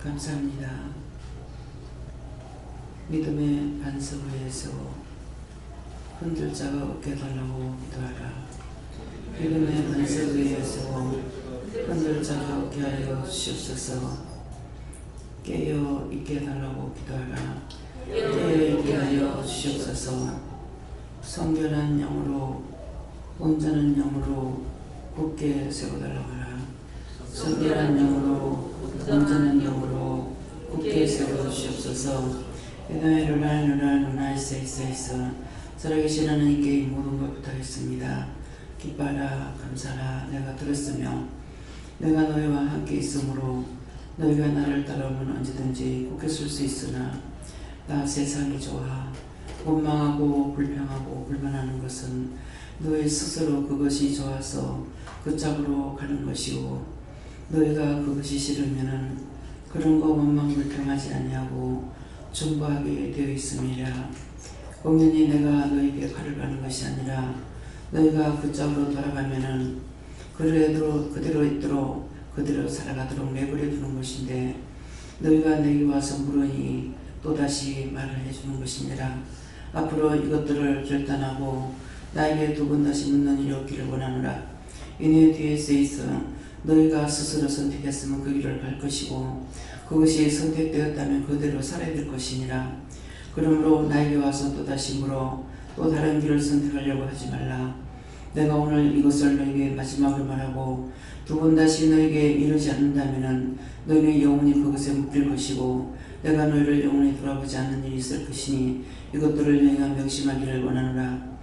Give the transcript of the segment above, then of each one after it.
감사합니다. 믿음의 반석 위에 세워 흔들 자가 없게 달라고 기도하라. 믿음의 반석 위에 세워 흔들 자가 없게 하여 주시옵소서. 깨어 있게 달라고 기도하라. 깨어 있게 하여 주시옵소서. 성결한 영으로 온전한 영으로 굳게 세워달라고 하라. 성결한 영으로 온전한 영으로 굳게 세워주시옵소서. 누나이세이세이서 살아계신 하나님께 이 모든 걸 부탁했습니다. 기뻐하라 감사하라. 내가 들었으며 내가 너희와 함께 있으므로 너희가 나를 따라오면 언제든지 굳게 설 수 있으나 나 세상이 좋아 원망하고 불평하고 불만하는 것은 너희 스스로 그것이 좋아서 그 짝으로 가는 것이고 너희가 그것이 싫으면은 그런 거 원망 불평하지 아니하고 중보하게 되어 있음이라. 공연히 내가 너희에게 칼을 가는 것이 아니라 너희가 그 짝으로 돌아가면은 그대로 있도록 그대로 살아가도록 내버려 두는 것인데 너희가 내게 와서 물으니 또다시 말을 해주는 것이니라. 앞으로 이것들을 결단하고 나에게 두 번 다시 묻는 일이 없기를 원하노라. 이내 뒤에 쓰이서 너희가 스스로 선택했으면 그 길을 갈 것이고 그것이 선택되었다면 그대로 살아야 될 것이니라. 그러므로 나에게 와서 또다시 물어 또 다른 길을 선택하려고 하지 말라. 내가 오늘 이것을 너에게 마지막으로 말하고 두 번 다시 너에게 이르지 않는다면 너희는 영원히 그것에 묶일 것이고 내가 너희를 영원히 돌아보지 않는 일이 있을 것이니 이것들을 너희가 명심하기를 원하노라.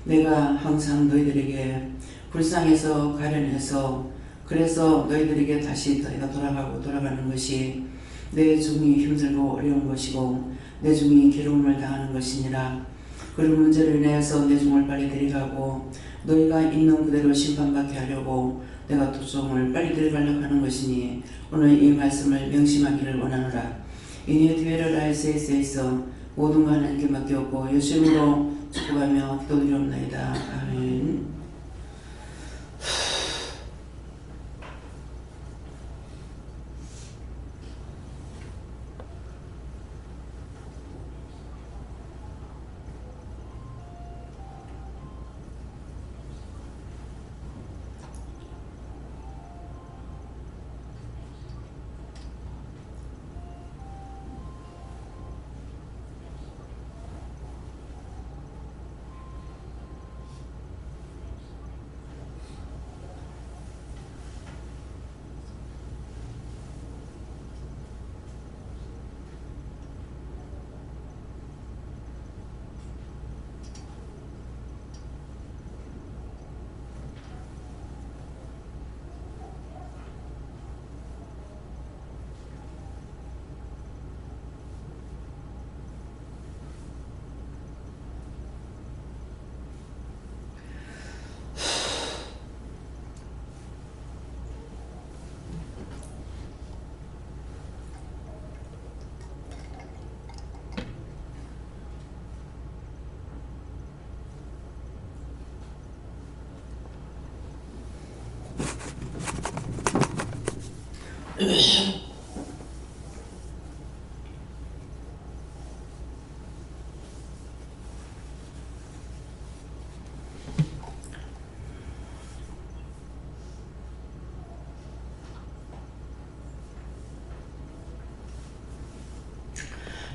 내가 항상 너희들에게 불쌍해서 가련해서 그래서 너희들에게 다시 너희가 돌아가는 것이 내 중이 힘들고 어려운 것이고 내 중이 괴로움을 당하는 것이니라. 그런 문제를 인해서 내 중을 빨리 데려가고 너희가 있는 그대로 심판받게 하려고 내가 도종을 빨리 데려가려고 하는 것이니 오늘 이 말씀을 명심하기를 원하노라. 이니 뒤에를 라이세이세이서 모든 것 하나님께 맡겼고 예수님으로 축복하며 기도드리옵나이다. 아멘.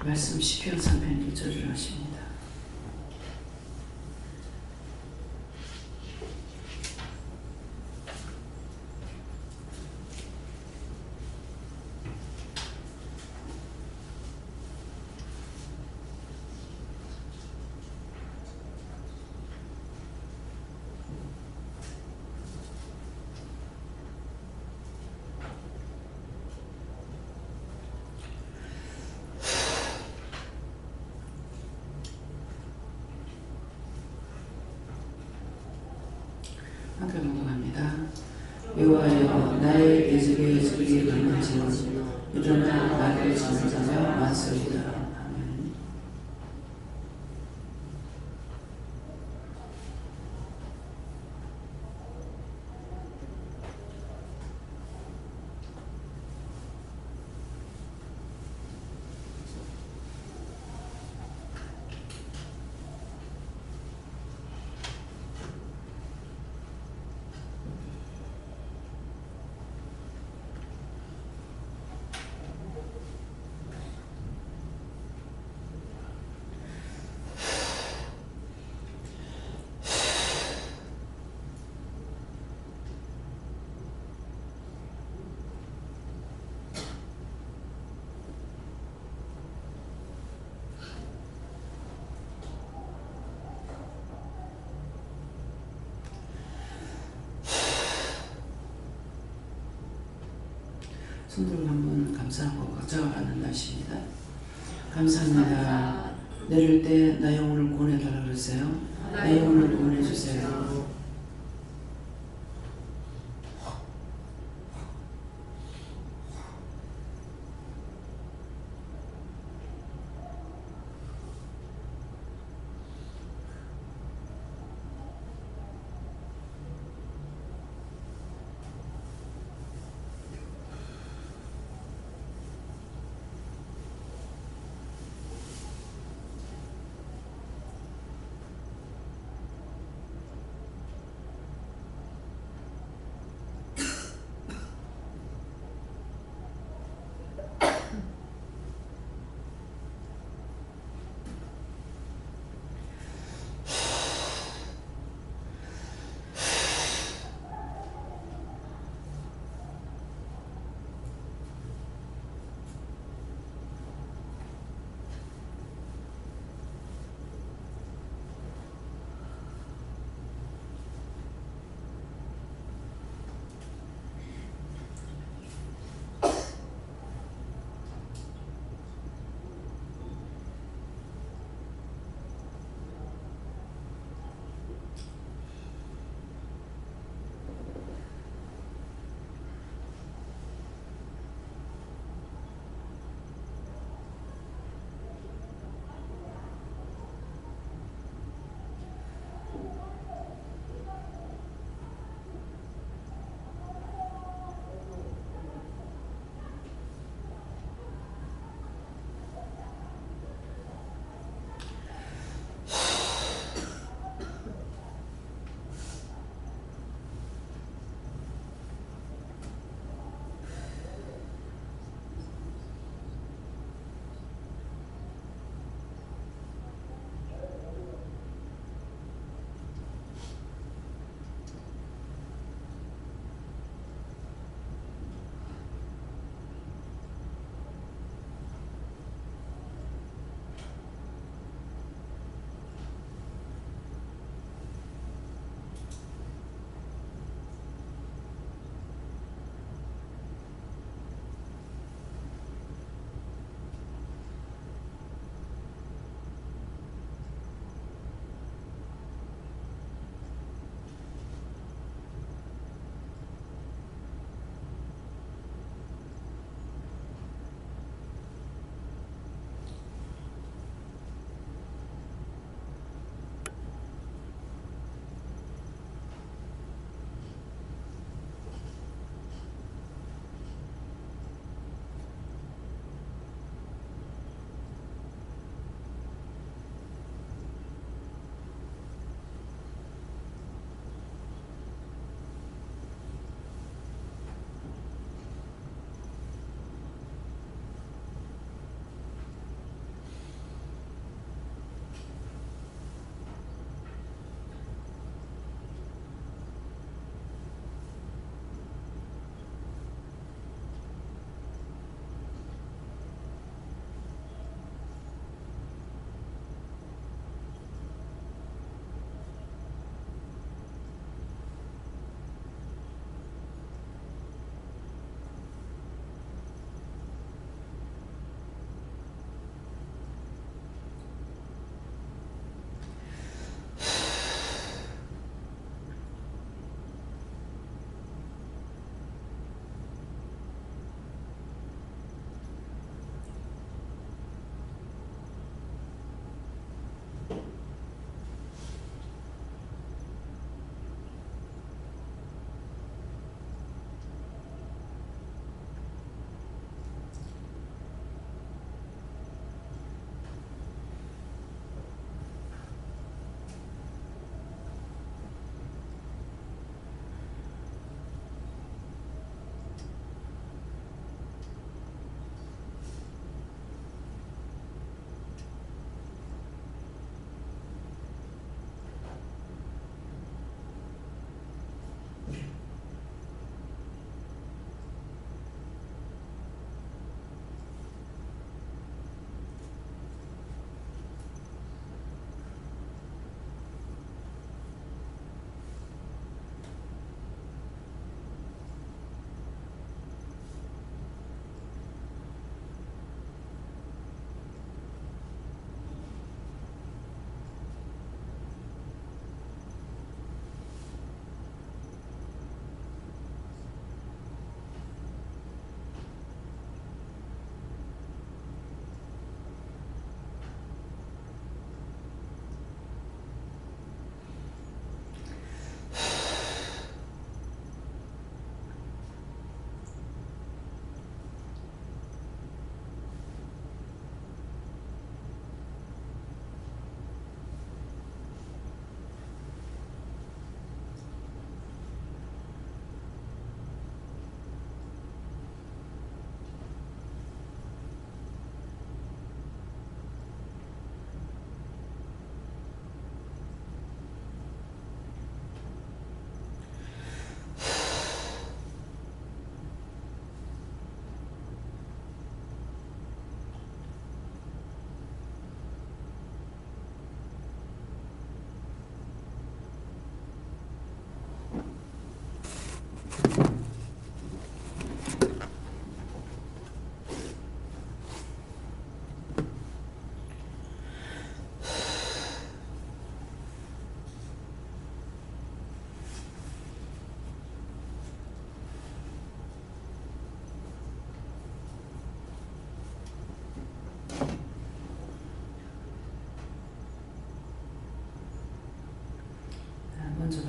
말씀 시편 3편 1절을 하십니다. 함께 공동합니다. 여호와여 나의 대적의 소리에 걸면지어 일어나 나를 지나자며 만설이다. 아멘. 손들고 한번 감사하고 각자가하는 날씨입니다. 감사합니다. 내릴 때 나 영혼을 구원해달라 그러세요. 나 영혼을 구원해주세요.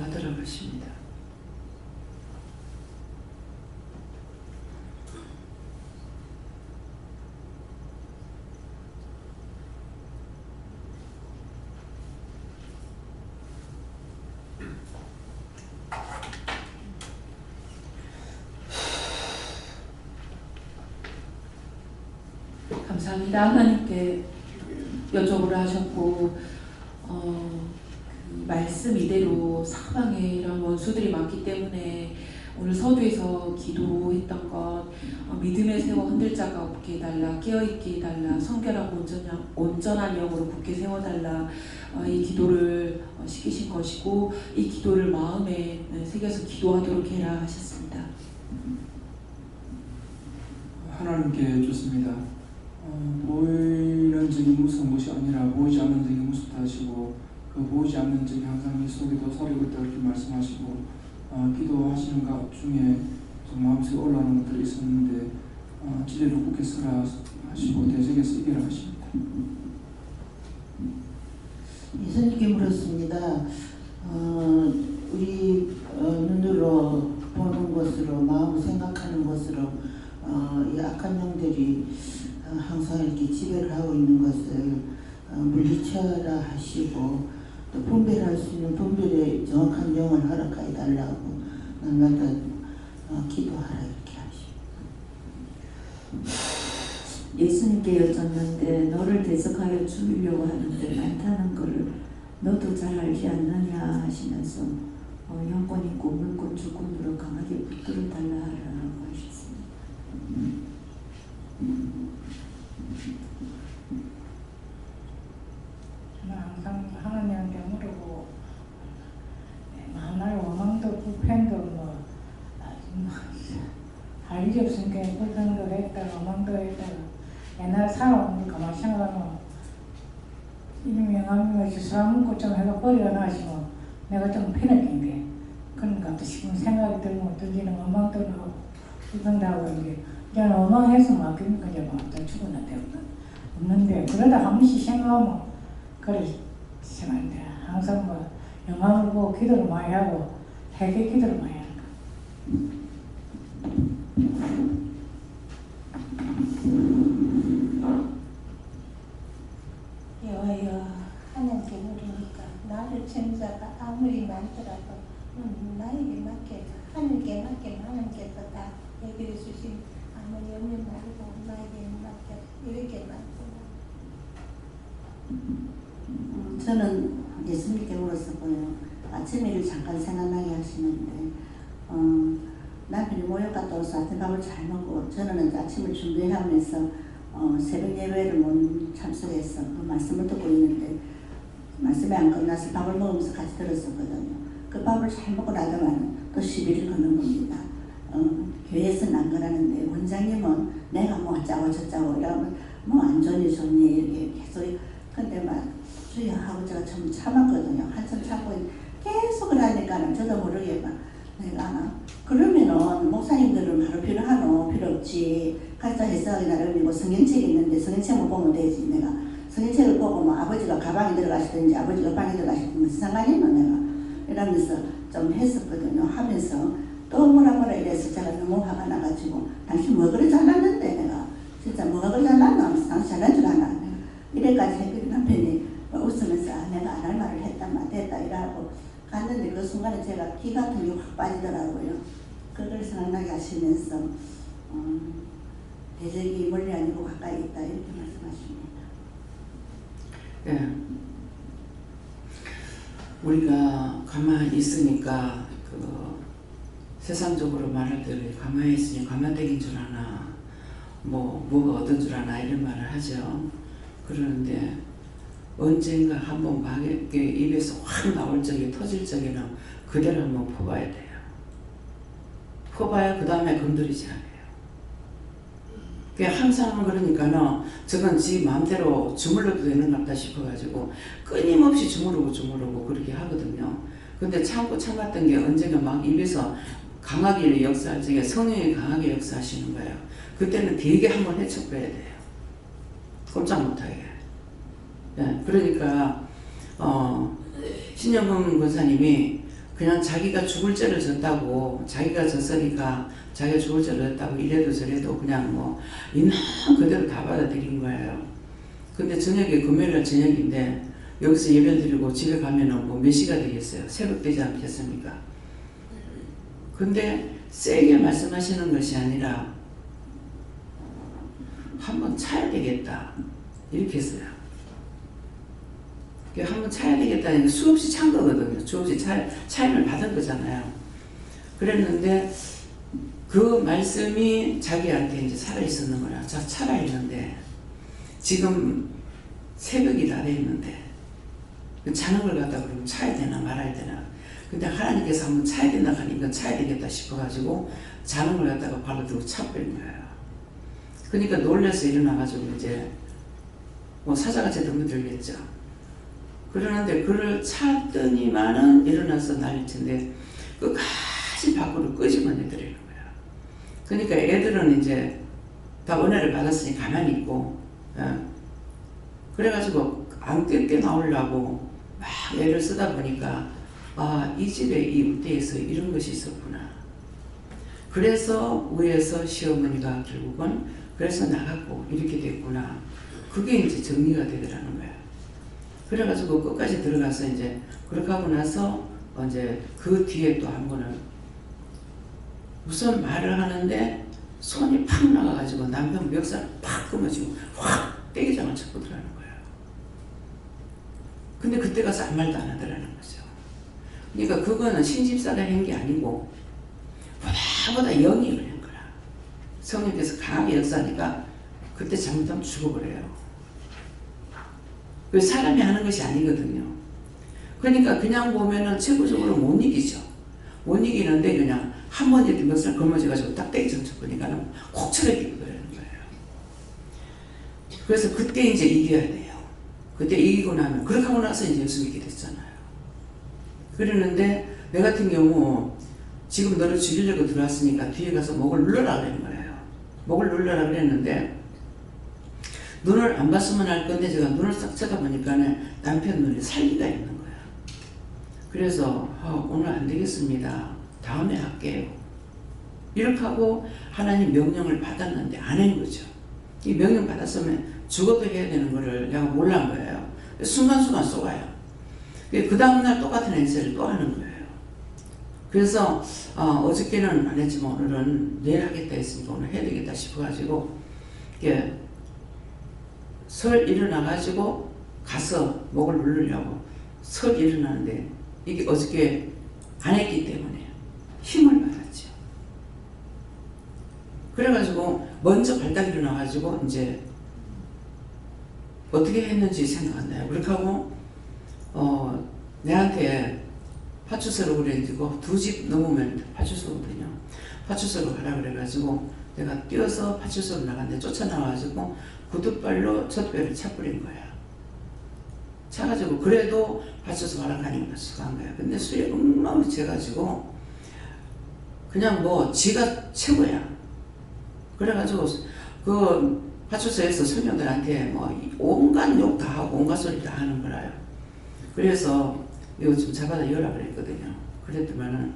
받으라고 하십니다. 감사합니다. 하나님께 여쭤보라 하셨고 그 말씀 이대로 사방에 이런 원수들이 많기 때문에 오늘 서두에서 기도했던 것 믿음의 세워 흔들 자가 없게 해달라, 깨어있게 해달라, 성결하고 온전한 영으로 굳게 세워달라, 이 기도를 시키신 것이고 이 기도를 마음에 새겨서 기도하도록 해라 하셨습니다. 하나님께 좋습니다. 보이는 적이 무서운 것이 아니라 보이지 않는 적이 무섭다 하시고, 그 보이지 않는 적이 항상 이 속에도 서리고 있다 이렇게 말씀하시고, 기도하시는 것 중에 좀 마음속에 올라오는 것들이 있었는데 진리로 굳게 서라 하시고 대적에서 이겨라 하십니다. 예수님께 물었습니다. 우리 눈으로 보는 것으로, 마음 생각하는 것으로 이 악한 영들이 항상 이렇게 지배를 하고 있는 것을 물리쳐라 하시고, 또 분별할 수 있는 분별의 정확한 영을 허락하여 달라고 날마다 기도하라 이렇게 하십니다. 예수님께 여쭙는데 너를 대적하여 죽이려고 하는데 많다는 걸 너도 잘 알지 않느냐 하시면서 영권 있고 물권 주권으로 강하게 붙들어 달라라고 하셨습니다. 저는 항상 하나님한테 무르고 만날 원망도 불편도 할 일이 없으니까 불평도 했다가 원망도 했다가 옛날 살아온 거 가만히 생각하면 이놈이 영감이 사람 묻고 좀 해가 버리가 나시면 내가 좀 피느낀 게 그런가 또 싶은 생각이 들면 들리는 원망도 하고 불평도 하고 이게 저는 원망해서 맡깁니까 이제 막 죽었는데 없는데 그러다 한 번씩 생각하면 그래 생각인데 항상 뭐 영감을 보고 기도를 많이 하고 회개 기도를 많이 하는 거. 여호와여, 하나님께 물으니까 나를 천자가 아무리 많더라도 나에게 맡겨 하늘께 맡겨 하나님께서 다 해결해 주신 아무리 없는 말고 나에게 맡겨 이렇게 말씀합니다. 저는 예수님께 물었었고요. 아침에 일 잠깐 생각나게 하시는데 남편이 모욕 갔다 와서 아침밥을 잘 먹고 저는 아침을 준비하면서 새벽 예배를 못 참석해서 그 말씀을 듣고 있는데 말씀이 안 끝나서 밥을 먹으면서 같이 들었었거든요. 그 밥을 잘 먹고 나더만 또 시비를 거는 겁니다. 교회에서는 안 그러는데 원장님은 내가 뭐 어쩌고 저쩌고 이러면 뭐 안 좋니 좋니 이렇게 계속 근데 막 주여 하고 제가 좀 참았거든요. 한참 참고 계속 그러니까 저도 모르게 막 내가 그러면은 목사님들은 바로 필요하노 필요 없지 각자 해석하기 나름이고 성경책이 있는데 성경책을 보면 되지. 내가 성경책을 보고 뭐 아버지가 가방에 들어가시든지 아버지가 방에 들어가시든지 무슨 상관이 있노 내가 이러면서 좀 했었거든요. 하면서 또 뭐라 이래서 제가 너무 화가 나가지고 당신 뭐 그래 잘났는데 내가 진짜 뭐가 그래 잘났나 하면서 당신 잘난 줄 아나 내가 이래까지 했더니 남편이 웃으면서 내가 안 할 말을 했단 됐다 이러고 갔는데 그 순간에 제가 기 같은 게 확 빠지더라고요. 그걸 생각나게 하시면서 대적이 멀리 아니고 가까이 있다 이렇게 말씀하십니다. 예. 우리가 가만히 있으니까 그 세상적으로 말할 때 가만히 있으니 가만되긴 줄 아나 뭐가 어떤 줄 아나 이런 말을 하죠. 그러는데 언젠가 한번 막에 입에서 확 나올 적에 터질 적에는 그대로 한번 퍼봐야 돼요. 퍼봐야 그 다음에 건드리지 않아요. 항상 그러니까는 저건 지 마음대로 주물러도 되는 것 같다 싶어가지고 끊임없이 주무르고 그렇게 하거든요. 근데 참고 참았던 게 언젠가 막 입에서 강하게 역사할 적에 성령이 강하게 역사하시는 거예요. 그때는 되게 한번 헤쳐봐야 돼요. 꼼짝 못하게. 네, 그러니까 신영훈 권사님이 그냥 자기가 죽을 죄를 졌다고, 자기가 졌으니까 자기가 죽을 죄를 졌다고 이래도 저래도 그냥 뭐 있는 그대로 다 받아들인 거예요. 근데 저녁에 금요일날 저녁인데 여기서 예배 드리고 집에 가면은 뭐 몇 시가 되겠어요? 새벽 되지 않겠습니까? 근데 세게 말씀하시는 것이 아니라 한번 차야 되겠다 이렇게 했어요. 한번 차야 되겠다는 게 수없이 찬 거거든요. 수없이 차임을 받은 거잖아요. 그랬는데 그 말씀이 자기한테 이제 살아 있었는 거라. 자, 살아 있는데 지금 새벽이 다 됐는데 자는 걸 갖다 그러면 차야 되나 말아야 되나. 근데 하나님께서 한번 차야 된다 하니까 차야 되겠다 싶어가지고 자는 걸 갖다가 발로 들고 차버린 거예요. 그러니까 놀라서 일어나가지고 이제 뭐 사자같이 덤벼들겠죠. 그러는데 그를 찾더니만은 일어나서 난리 친데 끝까지 밖으로 끄집어내더라는 거야. 그러니까 애들은 이제 다 은혜를 받았으니 가만히 있고, 그래가지고 안 뜯게 나오려고 막 애를 쓰다 보니까 아, 이 집에 이 우대에서 이런 것이 있었구나. 그래서 위에서 시어머니가 결국은 그래서 나갔고 이렇게 됐구나. 그게 이제 정리가 되더라는 거야. 그래가지고 끝까지 들어가서 이제 그렇게 하고 나서 이제 그 뒤에 또 한 번은 무슨 말을 하는데 손이 팍 나가가지고 남편 멱살을 팍 끊어지고 확 떼기장을 잡고 들어가는 거예요. 근데 그때 가서 아무 말도 안 하더라는 거죠. 그러니까 그거는 신집사가 한 게 아니고 보다 영이 걸린 거라. 성령께서 강하게 역사하니까 그때 잘못하면 죽어버려요. 그 사람이 하는 것이 아니거든요. 그러니까 그냥 보면은 최고적으로 못 이기죠. 못 이기는데 그냥 한 번 이렇게 멱살 걸머져가지고 딱 떼기 쳤으니까는 콕 쳐내기는 거예요. 그래서 그때 이제 이겨야 돼요. 그때 이기고 나면 그렇게 하고 나서 이제 예수 믿게 됐잖아요. 그러는데 내 같은 경우 지금 너를 죽이려고 들어왔으니까 뒤에 가서 목을 눌러라 그런 거예요. 목을 눌러라 그랬는데 눈을 안 봤으면 할 건데 제가 눈을 싹 쳐다보니까 남편 눈에 살기가 있는 거야. 그래서 오늘 안 되겠습니다. 다음에 할게요. 이렇게 하고 하나님 명령을 받았는데 안 한 거죠. 이 명령 받았으면 죽어도 해야 되는 거를 내가 몰란 거예요. 순간순간 쏘아요. 그 다음날 똑같은 행세를 또 하는 거예요. 그래서 어저께는 안 했지만 오늘은 내일 하겠다 했으니까 오늘 해야 되겠다 싶어가지고 설 일어나가지고 가서 목을 누르려고 설 일어나는데 이게 어저께 안 했기 때문에 힘을 받았죠. 그래가지고 먼저 발딱 일어나가지고 이제 어떻게 했는지 생각 안 나요. 그렇게 하고 내한테 파출소로 그래가지고 2집 넘으면 파출소거든요. 파출소로 가라 그래가지고 내가 뛰어서 파출소로 나갔는데 쫓아나와가지고 구두발로 첫 배를 차버린 거야. 차가지고 그래도 파출소 가라 가니까 수고한 거야. 근데 술이 엉망으로 채가지고 그냥 뭐 지가 최고야. 그래가지고 그 파출소에서 소녀들한테 뭐 온갖 욕 다 하고 온갖 소리 다 하는 거라요. 그래서 이거 좀 잡아다 열라 그랬거든요. 그랬더만은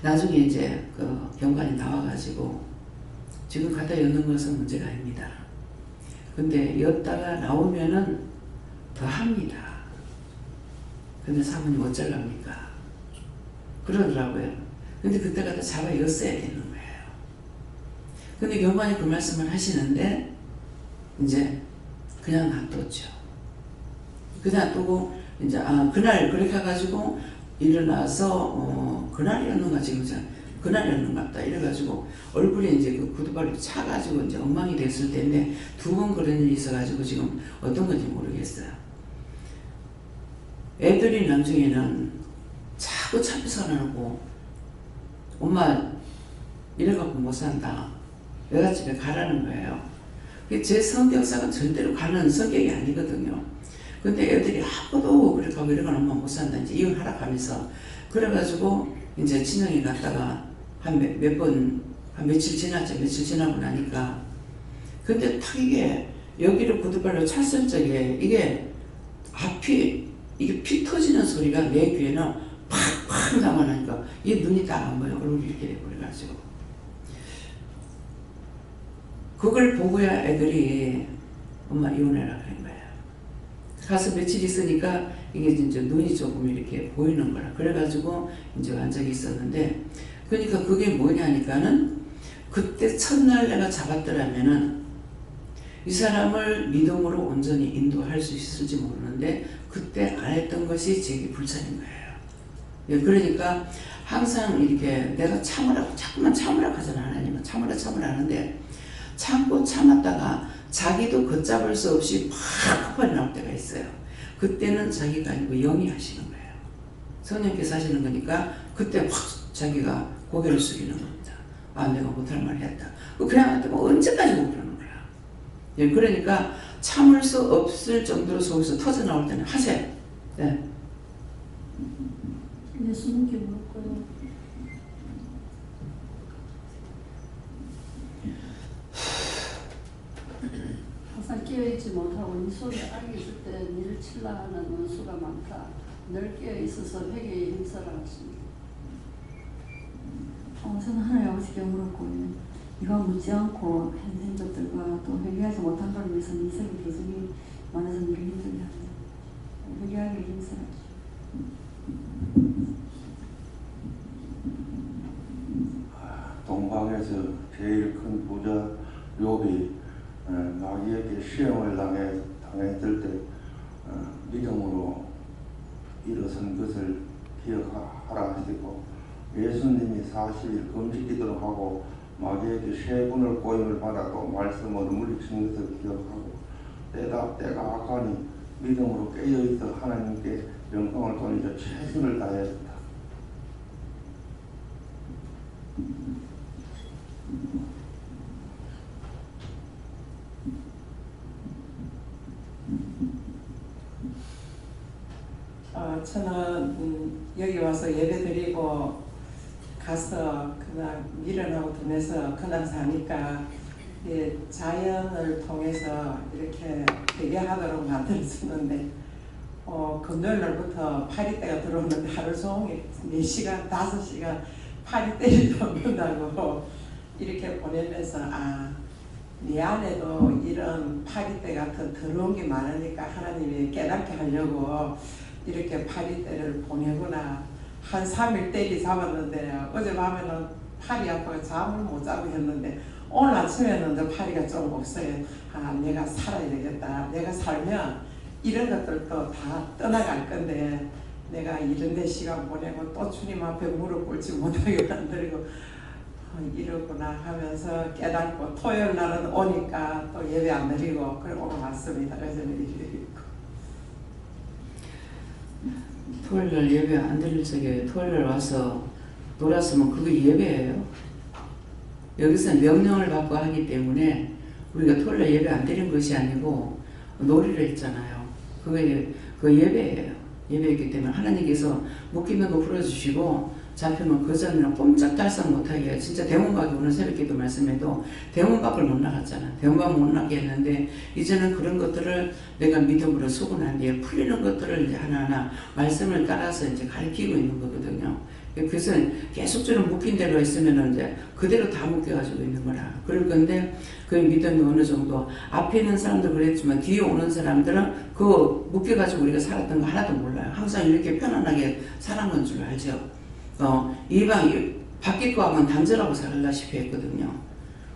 나중에 이제 그 경관이 나와가지고 지금 갖다 였는 것은 문제가 아닙니다. 근데 였다가 나오면은 더 합니다. 근데 사모님 어쩌랍니까? 그러더라고요. 근데 그때 갖다 잡아 였어야 되는 거예요. 근데 경관이 그 말씀을 하시는데 이제 그냥 놔뒀죠. 그냥 놔두고 이제 그날 그렇게 해가지고 일어나서 그날이었는가 지금 그날이었는가 보다 이래가지고 얼굴에 이제 그 구두발이 차가지고 이제 엉망이 됐을 때인데 2번 그런 일이 있어가지고 지금 어떤 건지 모르겠어요. 애들이 나중에는 자꾸 차비서 나고 엄마 이래갖고 못 산다. 외갓집에 가라는 거예요. 제 성격상은 절대로 가는 성격이 아니거든요. 근데 애들이 하고도 그렇게 하고 이러면 엄마 못 산다. 이제 이혼하라 하면서 그래가지고 이제 친정에 갔다가 한 며칠 지났죠. 며칠 지나고 나니까 근데 딱 이게 여기를 구두발로 찼을 적에 이게 앞이 이게 피 터지는 소리가 내 귀에는 팍팍 감아나니까 이 눈이 딱 안 보여. 얼굴이 이렇게 돼버려가지고 그걸 보고야 애들이 엄마 이혼해라 그런 거야. 가서 며칠 있으니까 이게 이제 눈이 조금 이렇게 보이는 거라. 그래가지고 이제 간 적이 있었는데, 그러니까 그게 뭐냐니까는 그때 첫날 내가 잡았더라면은 이 사람을 믿음으로 온전히 인도할 수 있을지 모르는데 그때 안 했던 것이 제게 불찰인 거예요. 예, 그러니까 항상 이렇게 내가 참으라고 자꾸만 참으라고 하잖아. 하나님은 참으라 하는데 참고 참았다가 자기도 걷잡을 수 없이 팍 폭발이 나올 때가 있어요. 그때는 자기가 아니고 영이 하시는 거예요. 성령께서 하시는 거니까 그때 확 자기가 고개를 숙이는 겁니다. 아, 내가 못할 말 했다. 그냥 뭐 언제까지 못 그러는 거야. 예, 그러니까 참을 수 없을 정도로 속에서 터져 나올 때는 하세요. 네. 예수님께 물 거예요. 항상 깨어있지 못하고 네 속에 악이 있을 때 니를 칠라 하는 원수가 많다. 늘 깨어있어서 회개의 힘쓰라 하십니다. 저는 하나님 아버지께 물었고, 이가 묻지 않고 현생 것들과 또 회개하지 못한 걸 위해서 네 속에 계속이 많아서 니를 힘들게 합니다. 회개하기 힘쓰라. 동방에서 제일 큰 부자 욥이 마귀에게 시험을 당했을 때 믿음으로 일어선 것을 기억하라 하시고, 예수님이 40일 금식기도를 하고 마귀에게 3번을 고임을 받아도 말씀으로 물리친 것을 기억하고, 때가 악하니 믿음으로 깨어있어 하나님께 영광을 돌리며 최선을 다했다. 저는 여기 와서 예배 드리고 가서 그냥 미련하고 덤에서 그냥 사니까 자연을 통해서 이렇게 대기하도록 만들어주는데 금요일 날부터 파리떼가 들어오는데 하루 종일 4시간, 5시간 파리떼를 잡는다고 이렇게 보내면서 네 안에도 이런 파리떼 같은 더러운 게 많으니까 하나님이 깨닫게 하려고 이렇게 파리떼를 보내구나. 한 3일 떼기 잡았는데 어젯밤에는 팔이 아파서 잠을 못 자고 했는데 오늘 아침에는 저 파리가 좀 없어요. 내가 살아야 되겠다. 내가 살면 이런 것들도 다 떠나갈 건데 내가 이런 데 시간 보내고 또 주님 앞에 무릎 꿇지 못하게 만들고 이러구나 하면서 깨닫고, 토요일 날은 오니까 또 예배 안 드리고 그리고 오늘 왔습니다. 그래서 토요일 날 예배 안 드릴 적에 토요일 날 와서 놀았으면 그게 예배예요. 여기서 명령을 받고 하기 때문에 우리가 토요일 날 예배 안 드린 것이 아니고 놀이를 했잖아요. 그 예배예요. 예배였기 때문에 하나님께서 묶이는 거 풀어주시고 잡히면 그 전에는 꼼짝달싹 못하게 해요. 진짜 대문 밖에 오늘 새벽기도 말씀해도 대문 밖을 못 나갔잖아. 대문 밖 못 나게 했는데 이제는 그런 것들을 내가 믿음으로 쓰고 난 뒤에 풀리는 것들을 이제 하나하나 말씀을 따라서 이제 가르치고 있는 거거든요. 그래서 계속적으로 묶인 대로 있으면 이제 그대로 다 묶여가지고 있는 거라. 그럴 건데 그 믿음이 어느 정도 앞에 있는 사람들 그랬지만 뒤에 오는 사람들은 그 묶여가지고 우리가 살았던 거 하나도 몰라요. 항상 이렇게 편안하게 살아간 건 줄 알죠. 이방 바뀔 거 하면 단절하고 살다시피 했거든요.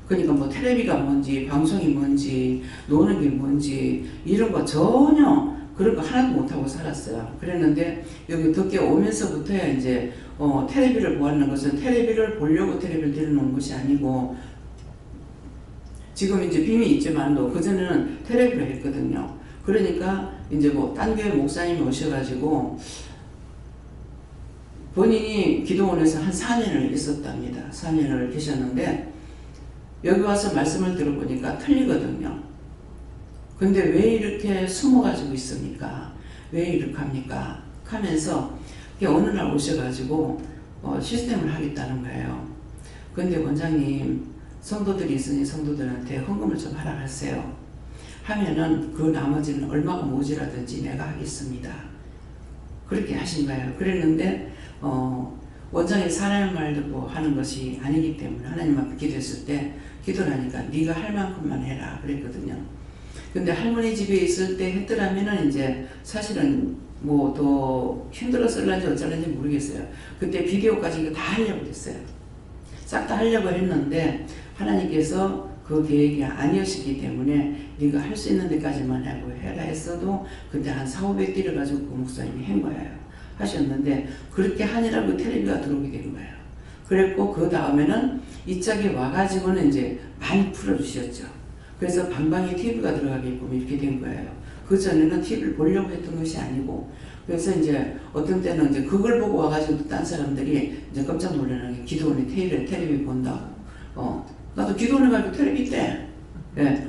그러니까 뭐 텔레비가 뭔지 방송이 뭔지 노는 게 뭔지 이런 거 전혀 그런 거 하나도 못하고 살았어요. 그랬는데 여기 덕계 오면서부터야 이제 텔레비를 보았는 것은 텔레비를 보려고 텔레비를 들여놓은 것이 아니고 지금 이제 빔이 있지만도 그전에는 텔레비를 했거든요. 그러니까 이제 뭐 딴 교회 목사님이 오셔가지고 본인이 기도원에서 한 4년을 있었답니다. 4년을 계셨는데 여기 와서 말씀을 들어보니까 틀리거든요. 근데 왜 이렇게 숨어가지고 있습니까? 왜 이렇게 합니까? 하면서 어느 날 오셔가지고 시스템을 하겠다는 거예요. 근데 원장님 성도들이 있으니 성도들한테 헌금을 좀 하라 하세요. 하면은 그 나머지는 얼마가 모자라든지 내가 하겠습니다. 그렇게 하신 거예요. 그랬는데 원장이 사람의 말 듣고 하는 것이 아니기 때문에 하나님 앞에 기도했을 때 기도를 하니까 네가 할 만큼만 해라 그랬거든요. 근데 할머니 집에 있을 때 했더라면은 이제 사실은 뭐 더 힘들었을런지 어쩔런지 모르겠어요. 그때 비디오까지 다 하려고 했어요. 싹 다 하려고 했는데 하나님께서 그 계획이 아니었기 때문에 네가 할 수 있는 데까지만 하고 해라 했어도 그때 한 400~500 뛰어가지고 그 목사님이 한 거예요. 하셨는데 그렇게 하니라고 텔레비가 들어오게 된 거예요. 그랬고 그 다음에는 이 짝에 와가지고는 이제 많이 풀어주셨죠. 그래서 방방에 TV가 들어가게끔 이렇게 된 거예요. 그 전에는 TV를 보려고 했던 것이 아니고 그래서 이제 어떤 때는 이제 그걸 보고 와가지고 딴 사람들이 이제 깜짝 놀라는 게 기도원이 텔레비 본다고. 나도 기도원에 가고 텔레비 때. 예.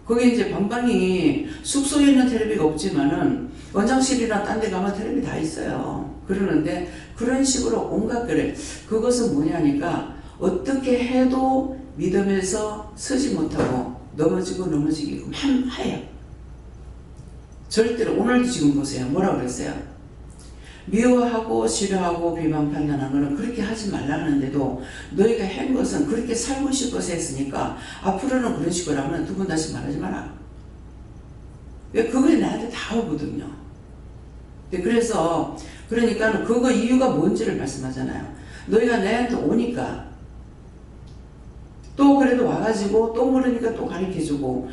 거기 이제 방방이 숙소에 있는 텔레비가 없지만은 원장실이나 딴 데 가면 텔레비 다 있어요. 그러는데 그런 식으로 온갖 그것은 뭐냐니까 어떻게 해도 믿음에서 서지 못하고 넘어지고 하예요. 절대로 오늘도 지금 보세요. 뭐라 그랬어요? 미워하고 싫어하고 비방 판단하는 거는 그렇게 하지 말라는데도 너희가 한 것은 그렇게 살고 싶어서 했으니까 앞으로는 그런 식으로 하면 두 번 다시 말하지 마라. 왜 그게 나한테 다 오거든요. 그래서 그러니까 그거 이유가 뭔지를 말씀하잖아요. 너희가 내한테 오니까 또 그래도 와가지고 또 모르니까 또 가르쳐주고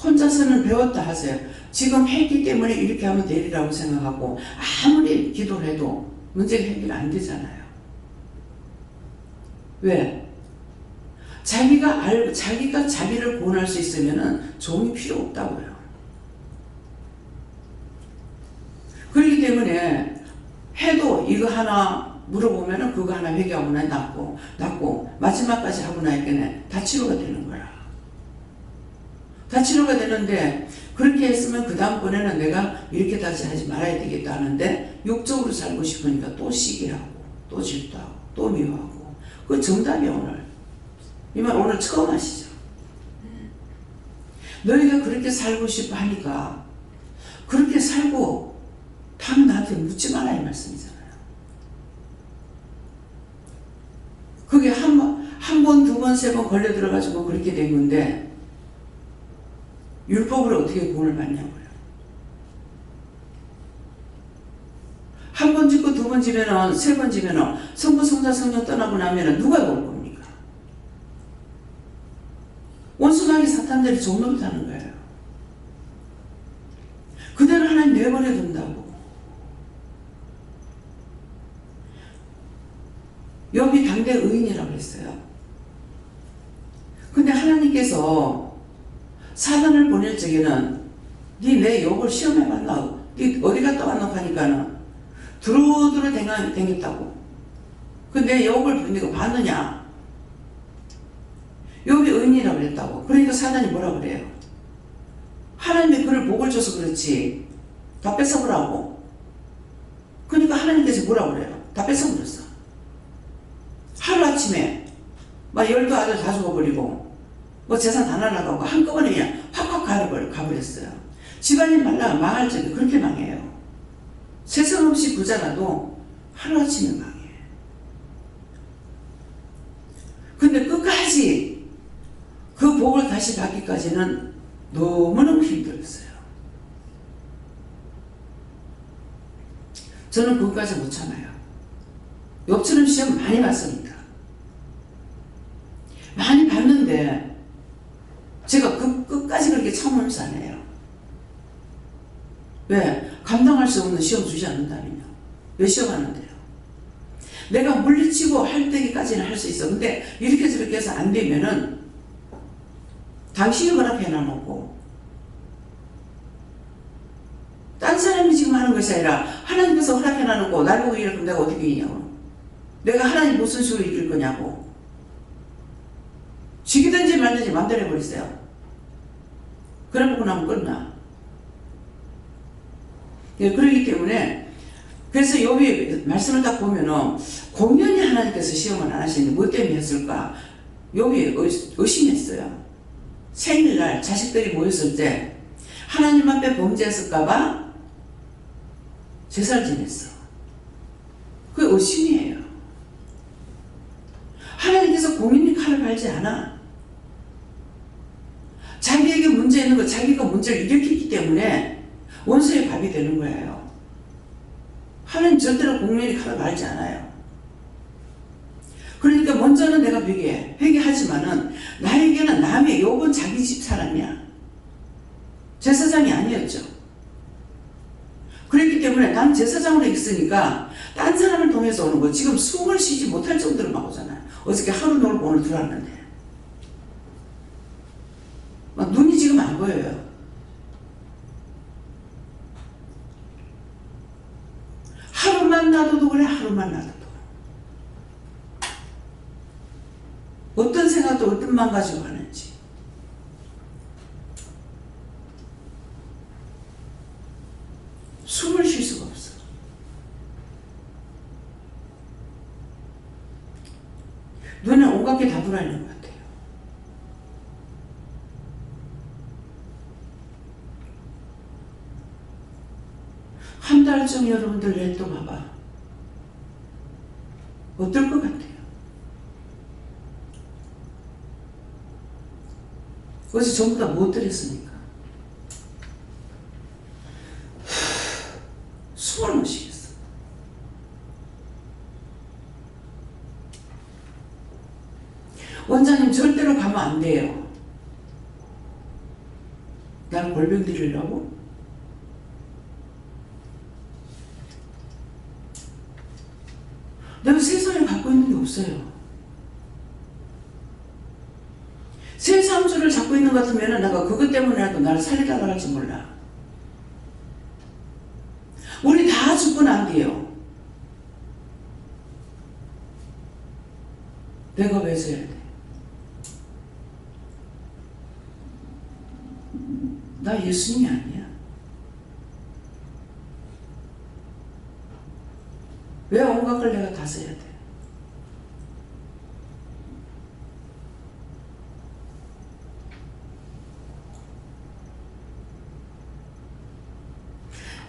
혼자서는 배웠다 하세요. 지금 했기 때문에 이렇게 하면 되리라고 생각하고 아무리 기도를 해도 문제가 해결 안 되잖아요. 왜? 자기가 알고 자기가 자기를 구원할 수 있으면은 종이 필요 없다고요. 그렇기 때문에 해도 이거 하나 물어보면은 그거 하나 회개하고 나니 낫고 마지막까지 하고 나니까 다 치료가 되는 거야. 다 치료가 되는데 그렇게 했으면 그 다음번에는 내가 이렇게 다시 하지 말아야 되겠다 하는데 육적으로 살고 싶으니까 또 시기하고 또 질투하고 또 미워하고 그 정답이 오늘 이 말 오늘 처음 하시죠. 너희가 그렇게 살고 싶어 하니까 그렇게 살고 다음에 나한테 묻지 마라 이 말씀이잖아요. 그게 한 번, 두 번, 세 번 걸려 들어가지고 그렇게 된 건데 율법으로 어떻게 구원을 받냐고요. 한 번 짓고 두 번 지면은 세 번 지면은 성부 성자 성령 떠나고 나면은 누가 올 겁니까? 원수마귀 사탄들이 종노릇 하는 거예요. 그대로 하나님 내버려 둔다고. 욥이 당대 의인이라고 했어요. 근데 하나님께서 사단을 보낼 적에는 네 내 욥을 시험해봤나? 네 어디 갔다 왔나 하니까는 두루두루 댕겼다고. 근데 욥을 보니까 봤느냐? 욥이 의인이라고 그랬다고. 그러니까 사단이 뭐라 그래요? 하나님이 그를 복을 줘서 그렇지 다 뺏어보라고. 그러니까 하나님께서 뭐라 그래요? 다 뺏어버렸어. 하루아침에 막 12 아들 다 죽어버리고 뭐 재산 다 날아가고 한꺼번에 그냥 확확 가버렸어요. 집안이 망할 적에 그렇게 망해요. 세상 없이 부자라도 하루아침에 망해. 근데 끝까지 그 복을 다시 받기까지는 너무너무 힘들었어요. 저는 그것까지 못 참아요. 욥처럼 시험 많이 봤습니다. 많이 봤는데 제가 끝까지 그렇게 참으면서 안 해요. 왜? 감당할 수 없는 시험 주지 않는다면요. 왜 시험하는데요? 내가 물리치고 할 때까지는 할 수 있어. 근데 이렇게 저렇게 해서 안 되면은 당신이 허락해 놔놓고 딴 사람이 지금 하는 것이 아니라 하나님께서 허락해 놔놓고 날 보고 이럴 거면 내가 어떻게 이기냐고. 내가 하나님 무슨 수로 이길 거냐고. 죽이든지 말든지 맘대로 해버리세요. 그래놓고 나면 끝나. 예, 그렇기 때문에 그래서 욥이 말씀을 딱 보면은 공연히 하나님께서 시험을 안 하시는데 뭐 때문에 했을까? 욥이 의심했어요. 생일날 자식들이 모였을 때 하나님 앞에 범죄했을까봐 제사를 지냈어. 그게 의심이에요. 하나님께서 공인이 칼을 갈지 않아. 자기에게 문제 있는 거 자기가 문제를 일으켰기 때문에 원수의 밥이 되는 거예요. 하나님 절대로 공인이 칼을 갈지 않아요. 그러니까 먼저는 내가 회개하지만은 나에게는 남의 욥은 자기 집 사람이야. 제사장이 아니었죠. 그렇기 때문에 난 제사장으로 있으니까 딴 사람을 통해서 오는 거 지금 숨을 쉬지 못할 정도로 막 오잖아요. 어저께 하루 놀고 오늘 들어왔는데 막 눈이 지금 안 보여요. 하루만 놔둬도 그래. 하루만 놔둬도 어떤 생각도 어떤 맘 가지고 하는지. 숨을 쉴 수가 없어. 눈에 온갖 게 다 들어있는 것 같아요. 한 달쯤 여러분들 냅둬봐봐. 어떨 것 같아요? 그래서 전부 다 못 드렸으니까. 숨을 못 쉬겠어. 원장님 절대로 가면 안 돼요. 날 골병 들이려고? 내가 세상에 갖고 있는 게 없어요. 세상주를 잡고 있는 것 같으면 내가 그것 때문에라도 나를 살리다가 할지 몰라. 우리 다 죽고 난 뒤에요. 내가 왜 져야 돼? 나 예수님이 아니야. 왜 온갖 걸 내가 다 써야 돼?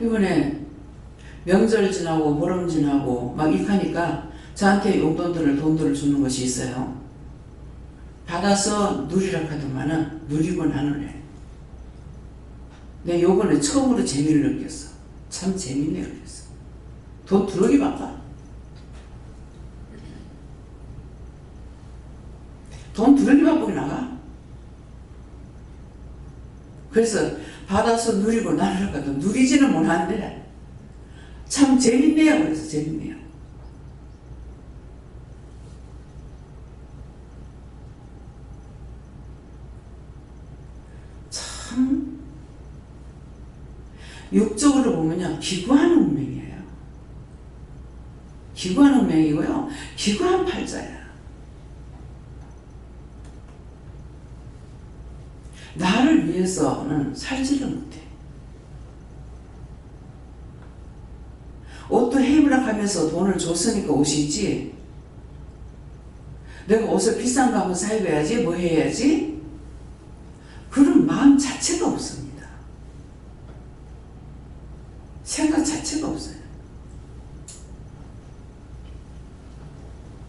이번에 명절 지나고 보름 지나고 막 이하니까 저한테 돈들을 주는 것이 있어요. 받아서 누리라 하더만은 누리고 나누네. 내 요번에 처음으로 재미를 느꼈어. 참 재밌네 그랬어. 돈 두르기 바빠. 돈 두르기 바쁘게 나가. 그래서 받아서 누리고 나누라 하도 누리지는 못하는데 참 재밌네요. 그래서 재밌네요. 참 육적으로 보면요 기구한 운명이에요. 기구한 운명이고요. 기구한 팔자야. 나를 위해서는 살지를 못해. 옷도 해입으라 하면서 돈을 줬으니까 옷이지. 내가 옷을 비싼 거 한번 사 입어야지 뭐 해야지. 그런 마음 자체가 없습니다. 생각 자체가 없어요.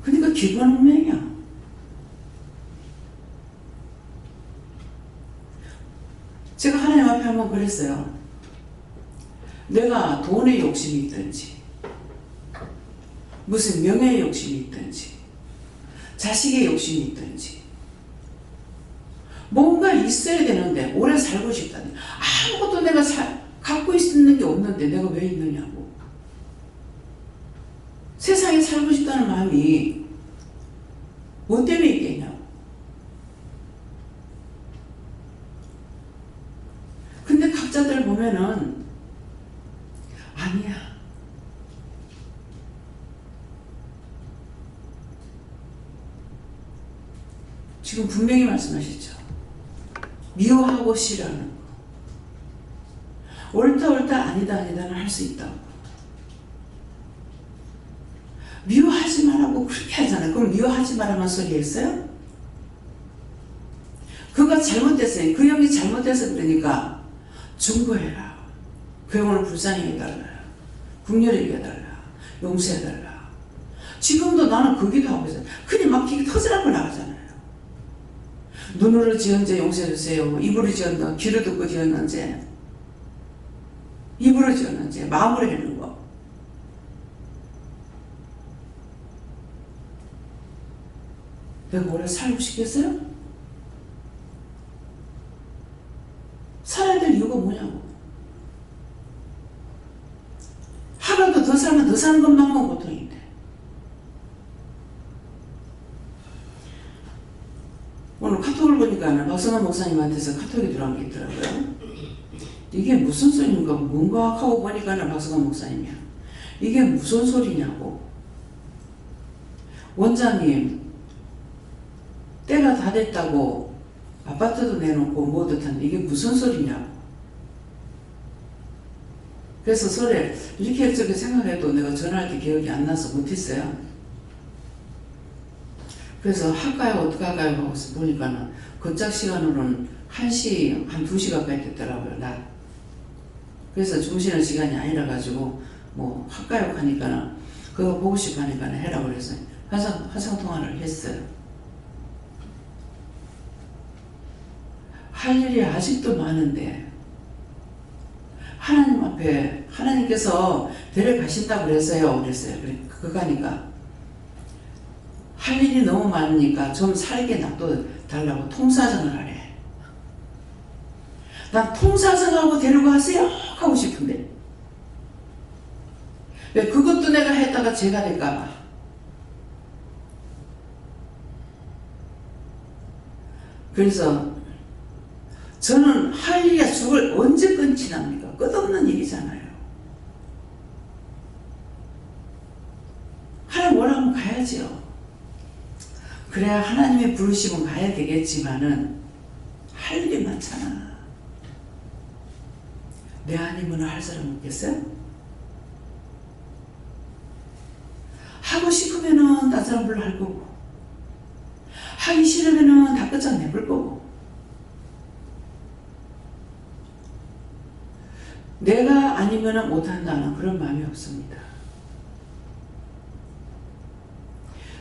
그러니까 기구한 운명이야. 제가 하나님 앞에 한번 그랬어요. 내가 돈의 욕심이 있든지 무슨 명예의 욕심이 있든지 자식의 욕심이 있든지 뭔가 있어야 되는데 오래 살고 싶다니 아무것도 내가 갖고 있는 게 없는데 내가 왜 있느냐고. 세상에 살고 싶다는 마음이 뭐 때문에 있겠냐고. 근데 각자들 보면은 아니야. 지금 분명히 말씀하셨죠. 미워하고 싫어하는 거. 옳다 아니다 아니다는 할 수 있다고. 미워하지 말라고 그렇게 하잖아요. 그럼 미워하지 말라만 소리 했어요? 그가 잘못됐어요. 그 형이 잘못해서 그러니까 중보해라. 그 영혼을 불쌍히 해달라. 국렬히 해달라. 용서해달라. 지금도 나는 그 기도하고 있어요. 그냥 막 기가 터지라고 나가잖아요. 눈으로 지은지 용서해주세요. 입으로 지었나 귀로 듣고 지었는지 입으로 지었는지 마음으로 했는 거. 내가 오래 살고 싶겠어요? 살아야 될 이유가 뭐냐고. 하루라도 더 살면 더 사는 것만큼 고통인데. 오늘 카톡을 보니까 박성환 목사님한테서 카톡이 들어온 게 있더라고요. 이게 무슨 소리인가 뭔가 하고 보니까 박성환 목사님이야. 이게 무슨 소리냐고. 원장님 때가 다 됐다고 아파트도 내놓고 뭐도 했는데 이게 무슨 소리냐고. 그래서 소리를 이렇게 저렇게 생각해도 내가 전화할 때 기억이 안 나서 못했어요. 그래서 할까요 어떡할까요 하고 보니까는 건작 시간으로는 1시 한 2시 가까이 됐더라고요. 낮. 그래서 주무시는 시간이 아니라 가지고 뭐 할까요 하니까는 그거 보고 싶어 하니까는 해라고 그래서 화상 통화를 했어요. 할 일이 아직도 많은데 하나님 앞에 하나님께서 데려가신다고 그랬어요. 그랬어요. 그거 하니까 할 일이 너무 많으니까 좀 살게 놔둬달라고 통사정을 하래. 난 통사정하고 데려가세요 하고 싶은데 왜 그것도 내가 했다가 죄가 될까봐. 그래서 저는 할 일이야 죽을 언제 끊지 납니까? 끝없는 일이잖아요. 하나님 원하면 가야지요. 그래야 하나님의 부르심은 가야 되겠지만은 할 일이 많잖아. 내 아니면 할 사람 없겠어요? 하고 싶으면은 딴 사람 불러 할 거고 하기 싫으면은 다 끝장내볼 거고 내가 아니면 못한다는 그런 마음이 없습니다.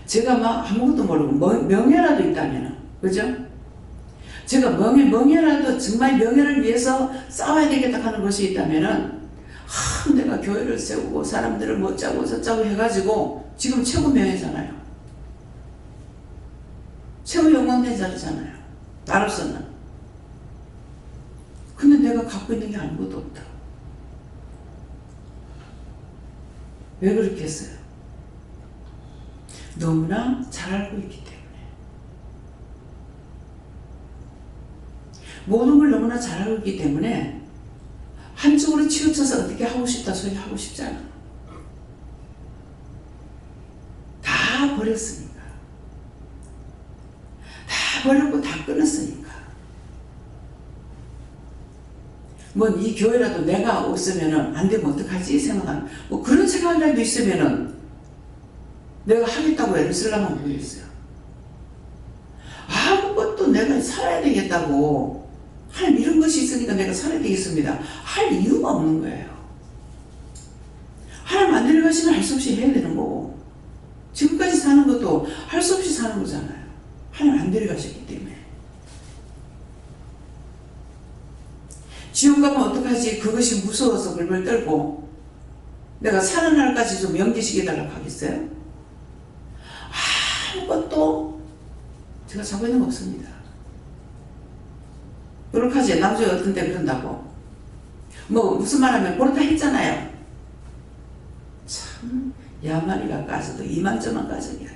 제가 막 아무것도 모르고 명예라도 있다면 그죠? 제가 명예라도 정말 명예를 위해서 싸워야 되겠다 하는 것이 있다면 내가 교회를 세우고 사람들을 못 짜고 저짜고 해가지고 지금 최고 명예잖아요. 최고 영광된 자리잖아요. 나로서는. 근데 내가 갖고 있는 게 아무것도 없다. 왜 그렇게 했어요? 너무나 잘 알고 있기 때문에. 모든 걸 너무나 잘 알고 있기 때문에 한쪽으로 치우쳐서 어떻게 하고 싶다 소리 하고 싶잖아. 다 버렸으니까. 다 버렸고 다 끊었으니까. 뭐 이 교회라도 내가 없으면은 안 되면 어떡하지 생각하는 뭐 그런 생각이라도 있으면은 내가 하겠다고 애를 쓰려면 모르겠어요. 아무것도 내가 살아야 되겠다고 하나님 이런 것이 있으니까 내가 살아야 되겠습니다 할 이유가 없는 거예요. 하나님 안 데려가시면 할 수 없이 해야 되는 거고 지금까지 사는 것도 할 수 없이 사는 거잖아요. 하나님 안 데려가셨기 때문에. 지옥 가면 어떡하지? 그것이 무서워서 벌벌 떨고 내가 사는 날까지 좀 연기시켜달라고 하겠어요? 아무것도 제가 잡고 있는 거 없습니다. 그렇게 하지. 남자가 어떤 때 그런다고. 뭐 무슨 말 하면 그렇다 했잖아요. 참 야만이가 까져도 이만저만 까져야 아니야.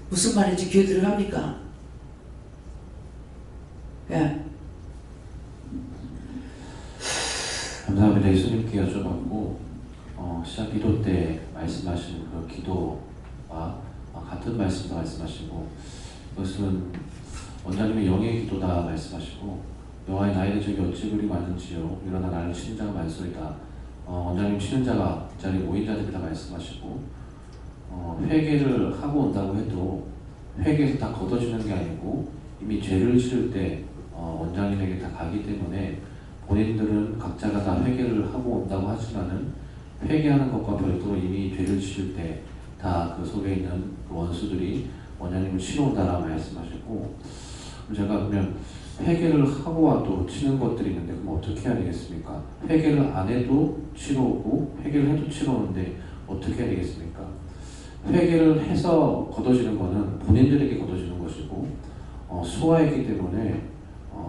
무슨 말인지 귀에 들어갑니까? 예. 감사합니다. 예수님께 여쭤봤고 시작 기도 때 말씀하신 그 기도와 같은 말씀도 말씀하시고 이것은 원장님의 영의 기도다 말씀하시고 여호와의 나의 적이 어찌 그리 많은지요 일어나 나를 치는 자가 많소이다. 원장님 치는 자가 이 자리에 모인 자들이다 말씀하시고 회개를 하고 온다고 해도 회개에서 다 걷어지는 게 아니고 이미 죄를 지을 때 원장님에게 다 가기 때문에 본인들은 각자가 다 회개를 하고 온다고 하지만은 회개하는 것과 별도로 이미 죄를 지을 때 다 그 속에 있는 그 원수들이 원하님을 치러온다라고 말씀하셨고, 제가 그러면 회개를 하고 와도 치는 것들이 있는데 그럼 어떻게 해야 되겠습니까? 회개를 안 해도 치러오고 회개를 해도 치러오는데 어떻게 해야 되겠습니까? 회개를 해서 걷어지는 것은 본인들에게 걷어지는 것이고 수화이기 때문에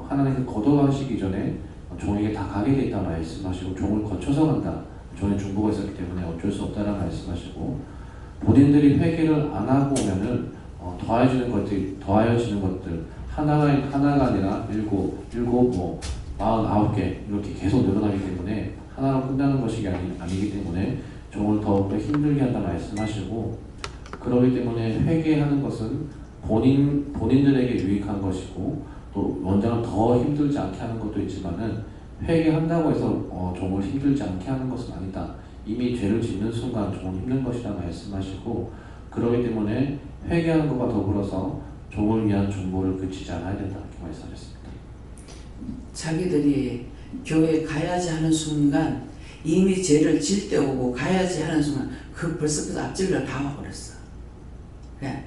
하나님께 걷어가시기 전에 종에게 다 가게 돼 있다고 말씀하시고 종을 거쳐서 간다. 종의 중보가 있었기 때문에 어쩔 수 없다라고 말씀하시고, 본인들이 회개를 안 하고 오면은 더해지는 것들 하나가 아니라 일곱 49개 이렇게 계속 늘어나기 때문에 하나로 끝나는 것이 아니기 때문에 종을 더욱더 힘들게 한다 말씀하시고, 그렇기 때문에 회개하는 것은 본인들에게 유익한 것이고 또 원장은 더 힘들지 않게 하는 것도 있지만은 회개한다고 해서 종을 힘들지 않게 하는 것은 아니다. 이미 죄를 짓는 순간 종은 힘든 것이라 말씀하시고, 그렇기 때문에 회개하는 것과 더불어서 종을 위한 중보를 그치지 않아야 된다 이렇게 말씀하셨습니다. 자기들이 교회 가야지 하는 순간 이미 죄를 질 때 오고 가야지 하는 순간 그 벌써 앞질러 다 와버렸어. 네.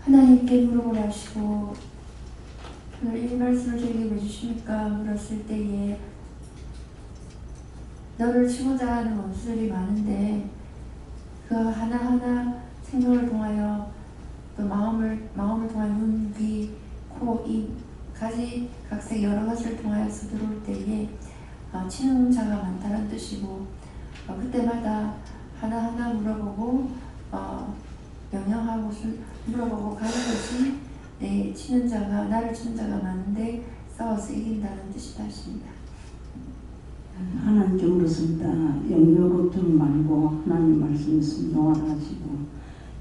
하나님께 물어보라 하시고 오늘 이 말씀을 저에게 왜 주십니까? 물었을 때에 너를 치고자 하는 원수들이 많은데 그 하나하나 생명을 통하여 또 마음을 통하여 눈, 귀, 코, 입, 가지, 각색 여러 가지를 통하여서 들어올 때에 치는 자가 많다는 뜻이고 그때마다 하나하나 물어보고 명령하고 물어보고 가는 것이 나를 치는 자가 많은데 싸워서 이긴다는 뜻이다 하십니다. 하나님께 물었습니다. 영역을 좀 말고 하나님 말씀에 순종하라 하시고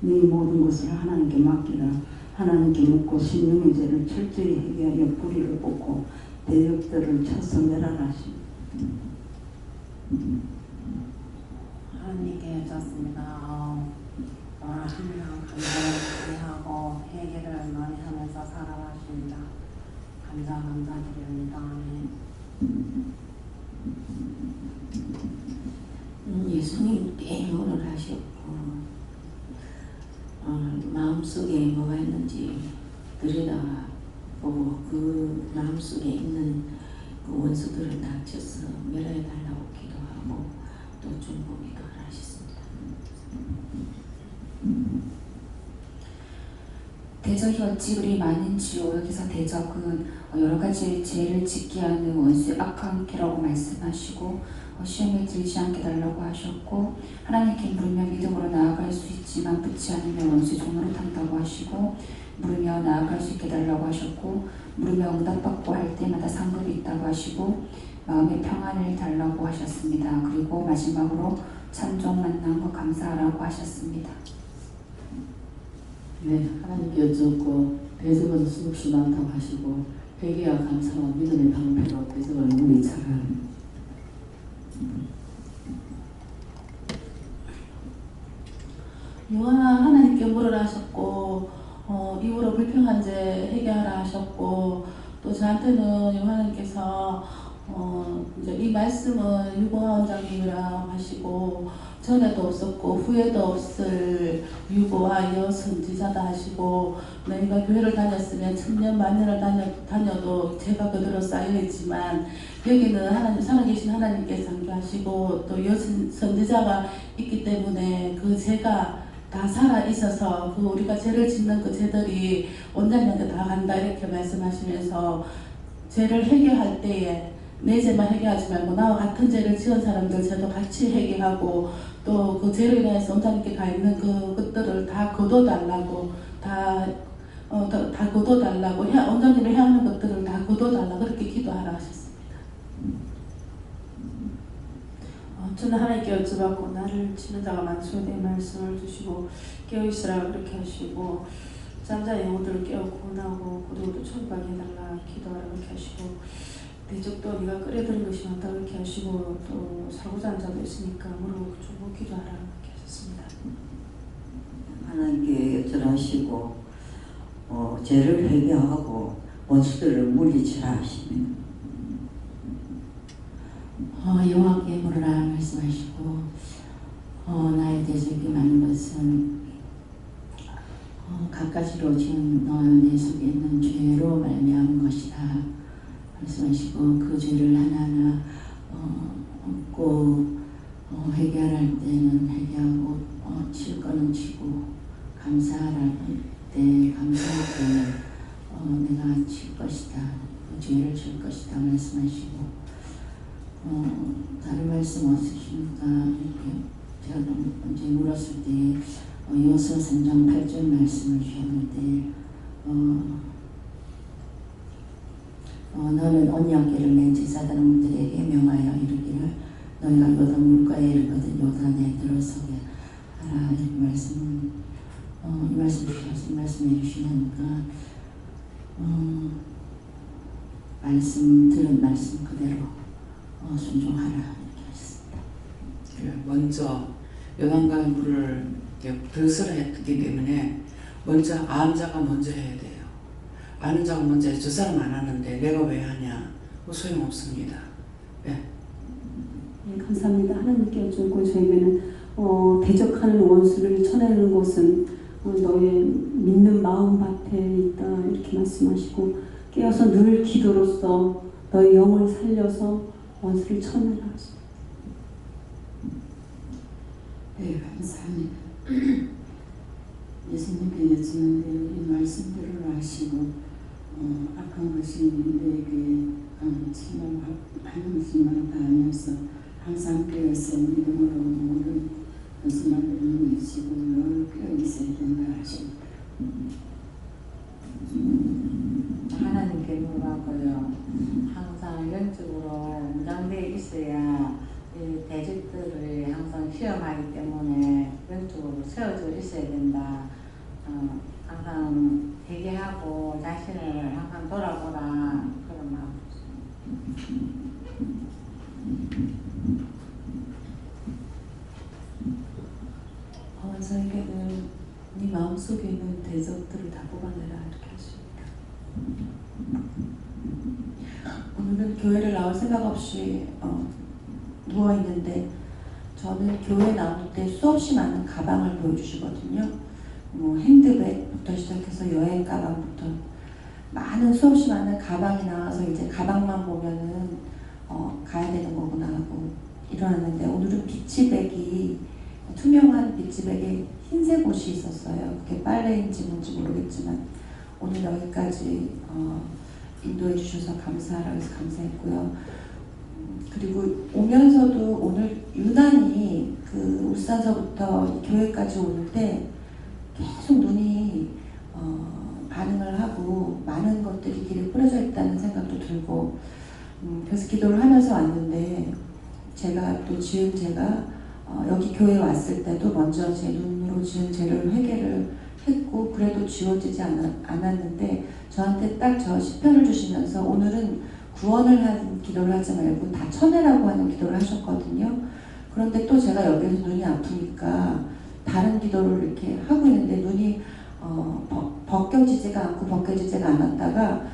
네 모든 것을 하나님께 맡기라. 하나님께 묻고 신령의 죄를 철저히 해결하여 뿌리를 뽑고 대적들을 쳐서 멸하라 하십니다. 하나님께 여쭙습니다. 항상 감사를 하고 회개를 많이 하면서 살아가십니다. 감사드립니다. 예수님 깨물을 하셨고 마음속에 뭐가 있는지 들여다보고 그 마음속에 있는 그 원수들을 다 쳐서 멸해달라고 기도하고 또 중보 기도를 하셨습니다. 대적이 어찌 그리 많은지요. 여기서 대적은 여러 가지 죄를 짓게 하는 원수의 악한 개라고 말씀하시고 시험에 들지 않게 달라고 하셨고, 하나님께 물으며 믿음으로 나아갈 수 있지만 붙지 않으면 원수의 종으로 탄다고 하시고, 물으며 나아갈 수 있게 달라고 하셨고, 물으며 응답받고 할 때마다 상급이 있다고 하시고, 마음의 평안을 달라고 하셨습니다. 그리고 마지막으로 참종 만난 거 감사하라고 하셨습니다. 네, 하나님께 여쭙고 대적은 수없이 많다고 하시고 회개와 감사와 믿음의 방패로 대적을 물리쳐라. 여호와 하나님께 물으라 하셨고 이후로 불평한 죄 회개하라 하셨고, 또 저한테는 여호와님께서 이제 이 말씀은 유보아 원장님이라 하시고 전에도 없었고 후에도 없을 유보하여 선지자다 하시고, 너희가 교회를 다녔으면 천년 만년을 다녀도 죄가 그대로 쌓여있지만 여기는 하나님 살아계신 하나님께서 상주하시고 또 선지자가 있기 때문에 그 죄가 다 살아있어서 그 우리가 죄를 짓는 그 죄들이 원장님한테 다 간다 이렇게 말씀하시면서 죄를 해결할 때에 내 죄만 해결하지 말고 나와 같은 죄를 지은 사람들 죄도 같이 해결하고 또 그 죄로 인해서 원장님께 가 있는 그것들을 다 거둬달라고 다 거둬달라고 원장님이 해하는 것들을 다 거둬달라고 그렇게 기도하라 하셨습니다. 저는 하나님께 여쭤봤고 나를 치는 자가 많소에 대한 말씀을 주시고 깨어있으라 그렇게 하시고, 잠자는 영혼들을 깨워 구원하고 고도도 천국하게 해달라 기도하라 그렇게 하시고, 대적도 네가 끌어들인 것이 많다 그렇게 하시고, 또 살고자 하는 자도 있으니까 물어보고 주고 기도하라 그렇게 하셨습니다. 하나님께 여쭤하시고 죄를 회개하고 원수들을 물리치라 하십니다. 여호와께 물으라 말씀하시고 나의 대적이 많은 것은 갖가지로 지은 내 속에 있는 죄로 말미암은 것이다 말씀하시고 그 죄를 하나하나 얻고 회개할 때는 회개하고 칠 거는 치고 감사할 때 감사할 때 내가 칠 것이다 그 죄를 칠 것이다 말씀하시고 다른 말씀 없으십니까? 이렇게 제가 언제 물었을 때 여호수아 3장 8절 말씀을 주셨는데 너는 언약궤를 맨 제사장들에게 명하여 이르기를 너희가 요단 물가에 이르거든 요단에 들어서게 하라 이렇게 이 말씀해 주시니까 들은 말씀 그대로 순종하라 이렇게 하셨습니다. 먼저 요단강 물을 드스라 했기 때문에 먼저 아는 자가 먼저 해야 돼요. 아는 자가 먼저 해서 저 사람 안 하는데 내가 왜 하냐? 소용없습니다. 네. 네, 감사합니다. 하나님께 여쭈고 저에게는 대적하는 원수를 쳐내는 것은 너의 믿는 마음밭에 있다 이렇게 말씀하시고 깨어서 늘 기도로서 너의 영을 살려서 원수를 쳐내라 하십니다. 네, 감사합니다. 예수님께 여쭈는데 우리 말씀대로 하시고 악한 것이 내게 정말 반응심만 다하면서 항상 깨어서 믿음으로 모든 것을 이루시고 늘 깨어 있어야 된다 하십니다. 하나님께 물어봤고요. 항상 영적으로 무장되어 있어야 이 대적들을 항상 시험하기 때문에 영적으로 세워져 있어야 된다. 항상 회개하고 자신을 항상 돌아보라 그런 마음. 저에게는 네 마음속에 있는 대적들을 다 뽑아내라 이렇게 하십니다. 오늘은 교회를 나올 생각 없이 누워있는데 저는 교회 나올 때 수없이 많은 가방을 보여주시거든요. 뭐 핸드백부터 시작해서 여행 가방부터 많은 수없이 많은 가방이 나와서 이제 가방만 보면은 가야 되는 거구나 하고 일어났는데 오늘은 비치백이 투명한 비치백에 흰색 옷이 있었어요. 그게 빨래인지 뭔지 모르겠지만 오늘 여기까지 인도해 주셔서 감사하라고 해서 감사했고요. 그리고 오면서도 오늘 유난히 그 울산서부터 교회까지 오는 때 계속 눈이 반응을 하고 많은 것들이 길에 뿌려져 있다는 생각도 들고 그래서 기도를 하면서 왔는데 제가 또 지은 죄가 여기 교회에 왔을 때도 먼저 제 눈으로 지은 죄를 회개를 했고 그래도 지워지지 않았는데 저한테 딱 저 시편을 주시면서 오늘은 구원을 한 기도를 하지 말고 다 쳐내라고 하는 기도를 하셨거든요. 그런데 또 제가 여기서 눈이 아프니까 다른 기도를 이렇게 하고 있는데 눈이 벗겨지지가 않았다가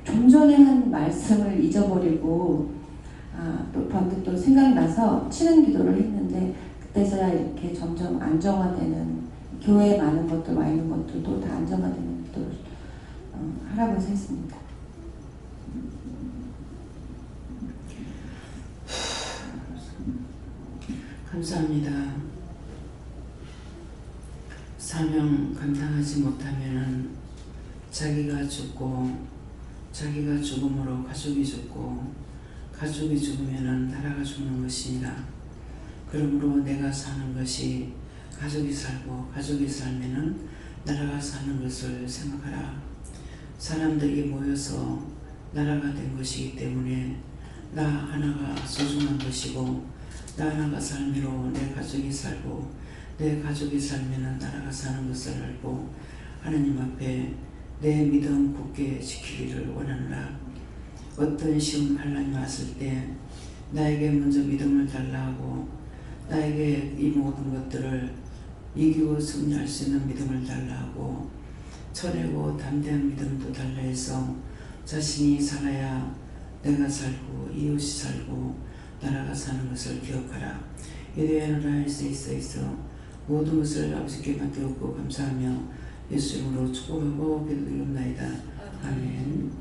좀 전에 한 말씀을 잊어버리고 또 방금 또 생각이 나서 치는 기도를 했는데 그때서야 이렇게 점점 안정화되는 교회에 많은 것들 와 있는 것들도 다 안정화되는 기도를 하라고 해서 했습니다. 감사합니다. 사명 감당하지 못하면은 자기가 죽고 자기가 죽음으로 가족이 죽고 가족이 죽으면은 나라가 죽는 것입니다. 그러므로 내가 사는 것이 가족이 살고 가족이 살면은 나라가 사는 것을 생각하라. 사람들이 모여서 나라가 된 것이기 때문에 나 하나가 소중한 것이고 나 하나가 삶으로 내 가족이 살고 내 가족이 살면은 나라가 사는 것을 알고 하나님 앞에 내 믿음 굳게 지키기를 원하노라. 어떤 시험 환난이 왔을 때 나에게 먼저 믿음을 달라 하고 나에게 이 모든 것들을 이기고 승리할 수 있는 믿음을 달라 하고 철회고 담대한 믿음도 달라 해서 자신이 살아야 내가 살고 이웃이 살고 나라가 사는 것을 기억하라. 이대하노라 할 수 있어 모든 것을 아버지께 맡겨오고 감사하며 예수 이름으로 축복하고 기도드리옵나이다. 아멘.